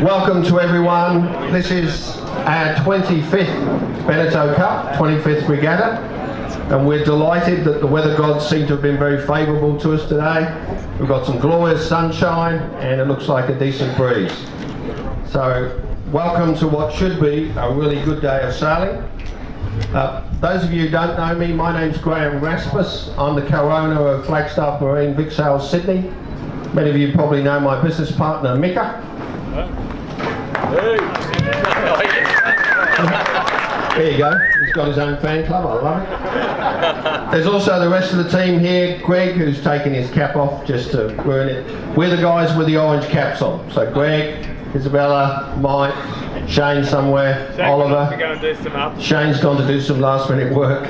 Welcome to everyone. This is our 25th Beneteau Cup, 25th Regatta, and we're delighted that the weather gods seem to have been very favourable to us today. We've got some glorious sunshine and it looks like a decent breeze. So welcome to what should be a really good day of sailing. Those of you who don't know me, my name's Graham Rasmus. I'm the co-owner of Flagstaff Marine Vic Sails Sydney. Many of you probably know my business partner Mika. There you go, he's got his own fan club, I love it. There's also the rest of the team here. Greg, who's taken his cap off just to ruin it. We're the guys with the orange caps on. So Greg, Isabella, Mike, Shane somewhere, Oliver. Shane's gone to do some last minute work.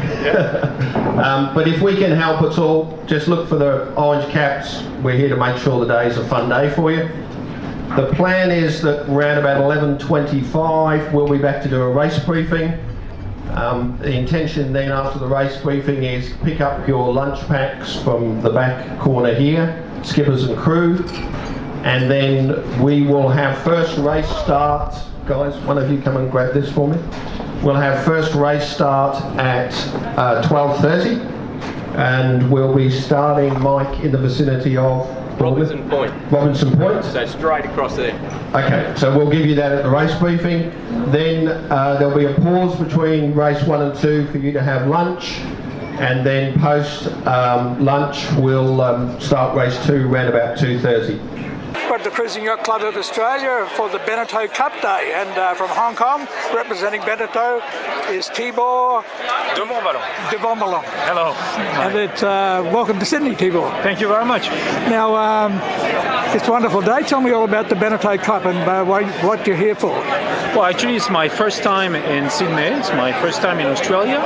But if we can help at all, just look for the orange caps. We're here to make sure the day's a fun day for you. The plan is that around about 11:25 we'll be back to do a race briefing. The intention then after the race briefing is pick up your lunch packs from the back corner here, skippers and crew, and then we will have first race start. Guys, one of you come and grab this for me. We'll have first race start at 12:30 and we'll be starting, Mike, in the vicinity of Robinson Point. Robinson Point? So straight across there. Okay, so we'll give you that at the race briefing. Then there'll be a pause between race 1 and 2 for you to have lunch. And then post lunch, we'll start race 2 around about 2:30. We're at the Cruising Yacht Club of Australia for the Beneteau Cup Day, and from Hong Kong, representing Beneteau, is Tibor de Montballon. Hello. And it's welcome to Sydney, Tibor. Thank you very much. Now, it's a wonderful day. Tell me all about the Beneteau Cup and what you're here for. Well, actually, it's my first time in Sydney. It's my first time in Australia,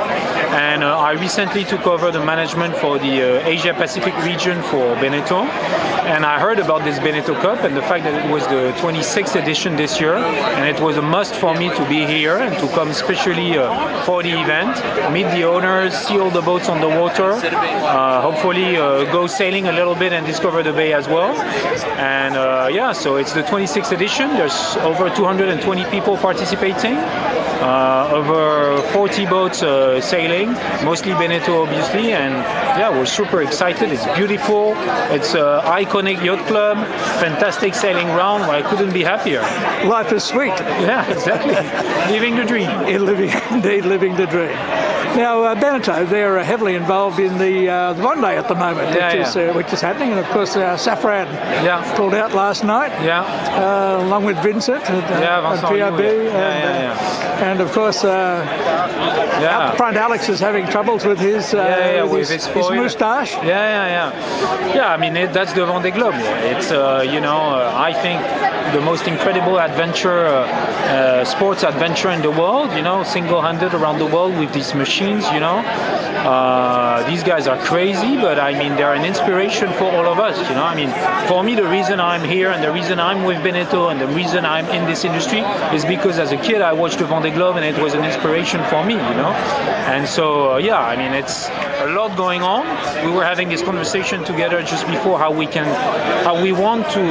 and I recently took over the management for the Asia-Pacific region for Beneteau. And I heard about this Beneteau Cup and the fact that it was the 26th edition this year, and it was a must for me to be here and to come especially for the event, meet the owners, see all the boats on the water, hopefully go sailing a little bit and discover the bay as well. And yeah, so it's the 26th edition. There's over 220 people participating, over 40 boats sailing, mostly Beneteau obviously, and yeah, we're super excited. It's beautiful. It's iconic yacht club, fantastic sailing round. Well, I couldn't be happier. Life is sweet. Yeah, exactly. Living the dream. Indeed, living the dream. Now, Beneteau, they're heavily involved in the Vendée at the moment, which is happening, and of course, Safran pulled out last night, along with Vincent and PRB, and of course, up front, Alex is having troubles with his moustache. Yeah. I mean, that's the Vendée Globe. It's I think the most incredible adventure, sports adventure in the world. Single-handed around the world with these machines. These guys are crazy, but I mean they're an inspiration for all of us. I mean, for me, the reason I'm here and the reason I'm with Beneteau and the reason I'm in this industry is because as a kid I watched the Vendée Globe and it was an inspiration for me. And so I mean it's a lot going on. We were having this conversation together just before how we want to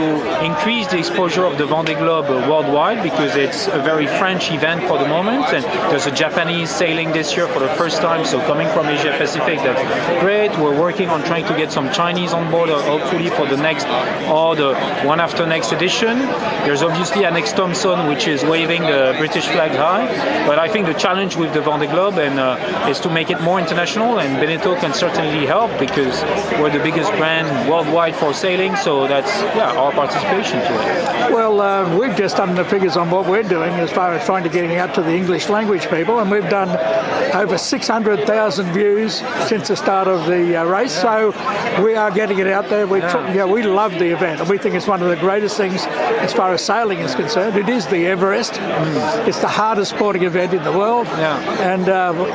increase the exposure of the Vendée Globe worldwide, because it's a very French event for the moment, and there's a Japanese sailing this year for the first time, so coming from Asia Pacific, that's great. We're working on trying to get some Chinese on board, hopefully for the next or the one after next edition. There's obviously Annex Thompson, which is waving the British flag high, but I think the challenge with the Vendée Globe is to make it more international, and Beneteau can certainly help because we're the biggest brand worldwide for sailing, so that's our participation to it. Well, we've just done the figures on what we're doing as far as trying to getting out to the English language people, and we've done over 600,000 views since the start of the race, so we are getting it out there. We love the event, and we think it's one of the greatest things as far as sailing is concerned. It is the Everest. It's the hardest sporting event in the world, and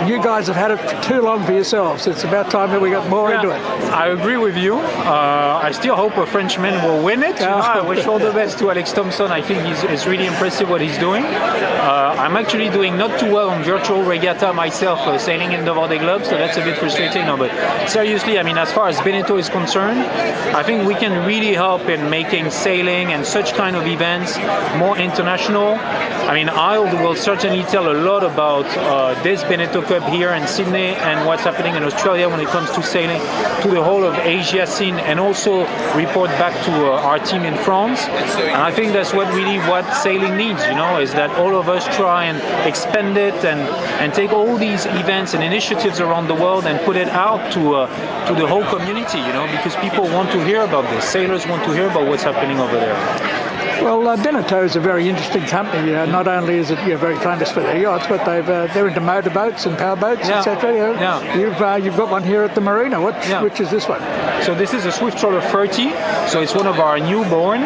you guys have had it for too long for yourselves. It's about time that we got more into it. I agree with you. I still hope a Frenchman will win it. I wish all the best to Alex Thompson. I think it's really impressive what he's doing. I'm actually doing not too well on virtual regatta myself, sailing in the Vendée Globe, so that's a bit frustrating. No, but seriously, I mean, as far as Beneteau is concerned, I think we can really help in making sailing and such kind of events more international. I mean, I will certainly tell a lot about this Beneteau Cup here in Sydney and what's happening in Australia when it comes to sailing, to the whole of Asia scene, and also report back to our team in France. And I think that's what sailing needs, you know, is that all of us try and expand it and take all these events and initiatives around the world and put it out to the whole community, you know, because people want to hear about this. Sailors want to hear about what's happening over there. Well, Beneteau is a very interesting company. Not only is it very famous for their yachts, but they're into motorboats and powerboats, etc. You've got one here at the marina. Which is this one? So this is a Swift Trawler 30. So it's one of our newborn.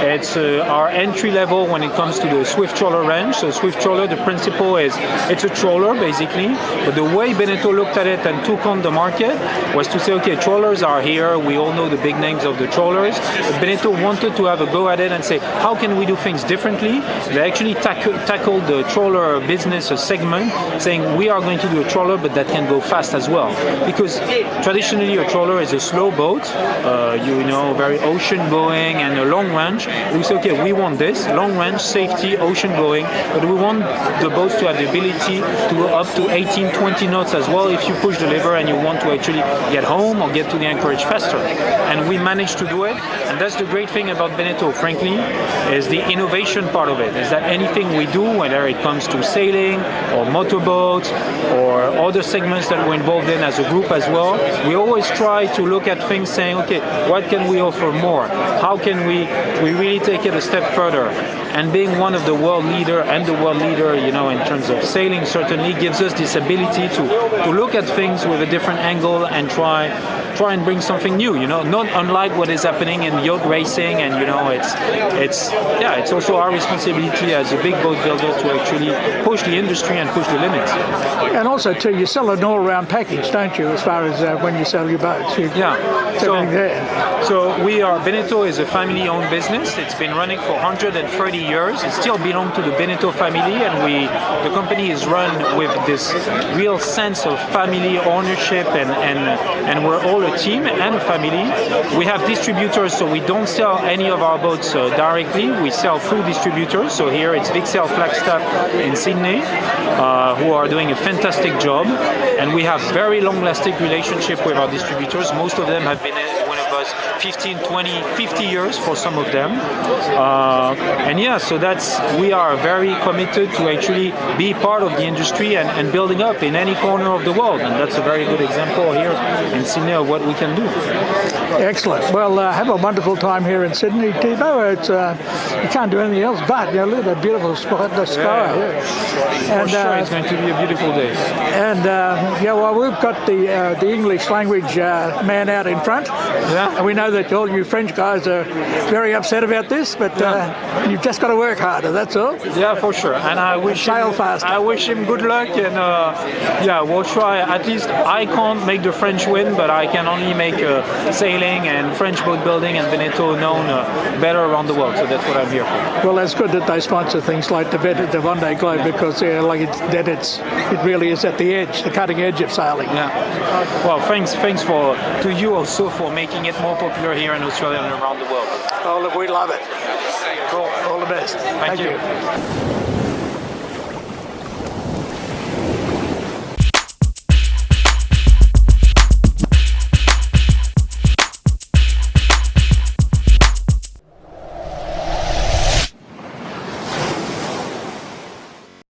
It's our entry level when it comes to the Swift Trawler range. So Swift Trawler, the principle is it's a trawler basically, but the way Beneteau looked at it and took on the market was to say, okay, trawlers are here. We all know the big names of the trawlers. But Beneteau wanted to have a go at it and say, how can we do things differently? They actually tackled the trawler business, a segment, saying we are going to do a trawler, but that can go fast as well. Because traditionally a trawler is a slow boat, very ocean going and a long range. We say, okay, we want this, long range, safety, ocean going, but we want the boats to have the ability to go up to 18, 20 knots as well if you push the lever and you want to actually get home or get to the anchorage faster. And we managed to do it, and that's the great thing about Beneteau, frankly, is the innovation part of it, is that anything we do, whether it comes to sailing or motorboats or other segments that we're involved in as a group as well, we always try to look at things saying, okay, what can we offer more? How can we really take it a step further? And being one of the world leader in terms of sailing certainly gives us this ability to look at things with a different angle and try and bring something new, not unlike what is happening in yacht racing. And it's also our responsibility as a big boat builder to actually push the industry and push the limits. And also too, you sell an all-round package, don't you, as far as when you sell your boats? So Beneteau is a family-owned business. It's been running for 130 years. It still belongs to the Beneteau family, and the company is run with this real sense of family ownership, and we're all a team and a family. We have distributors, so we don't sell any of our boats directly. We sell through distributors. So here it's Vixel Flagstaff in Sydney, who are doing a fantastic job, and we have very long-lasting relationship with our distributors. Most of them have been one of us 15, 20, 50 years for some of them. So we are very committed to actually be part of the industry and building up in any corner of the world. And that's a very good example here in Sydney of what we can do. Excellent. Well, have a wonderful time here in Sydney, Thibaut. You can't do anything else but look at that beautiful spot, the sky. For sure, it's going to be a beautiful day. And we've got the English language man out in front. Yeah. And we know that all you French guys are very upset about this, but you've just got to work harder, that's all. Yeah, for sure. And I wish him good luck, and we'll try. At least I can't make the French win, but I can only make sailing and French boat building and Beneteau known better around the world. So that's what I'm here for. Well, it's good that they sponsor things like the Vendée Globe, because it really is at the edge, the cutting edge of sailing. Yeah. Well, thanks to you also for making it more popular here in Australia and around the world. Oh, look, we love it. Cool. All the best. Thank you.